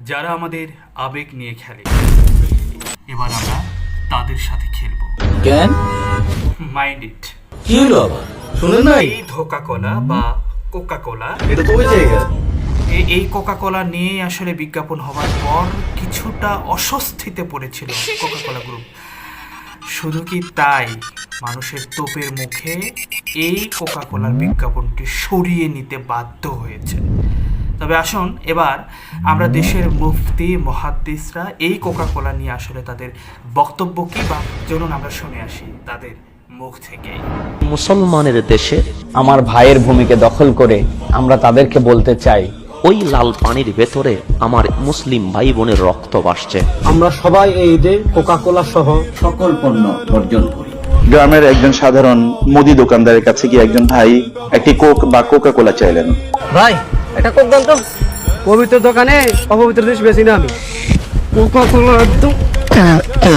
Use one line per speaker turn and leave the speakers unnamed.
যারা আমাদের আবেগ নিয়ে খেলে, এবার আমরা তাদের সাথে খেলবো।
কেন?
Mind it.
কি হলো আবার? শুনেন না,
এই ধোকা কোলা বা কোকা কোলা,
এটা তো ওই জায়গা।
এই কোকা কোলা নিয়ে আসলে বিজ্ঞাপন হওয়ার পর কিছুটা অস্বস্তিতে পড়েছিল কোকা কোলা গ্রুপ। শুধু কি তাই, মানুষের তোপের মুখে এই কোকা কোলার বিজ্ঞাপনটি সরিয়ে নিতে বাধ্য হয়েছে। তবে আসুন এবার আমরা দেশের মুফতি মুহাদ্দিসরা এই কোকা কোলা নিয়ে আসলে তাদের বক্তব্য কি, বা চলুন আমরা শুনে আসি তাদের মুখ থেকে।
মুসলমানের দেশে
আমার ভাইয়ের ভূমিকে দখল করে আমরা তাদেরকে বলতে চাই,
ওই লাল পানির ভেতরে আমার মুসলিম ভাই বোনের রক্ত ভাসছে।
আমরা সবাই এই ঈদে কোকা কোলা সহ সকল পণ্য বর্জন করি।
গ্রামের একজন সাধারণ মুদি দোকানদারের কাছে গিয়ে একজন ভাই একটি কোক বা কোকা কোলা চাইলেন।
ভাই এটা কোক দাম তো। পবিত্র দোকানে অপবিত্র জিনিস বেশি না আমি। কোকা কোলা একদম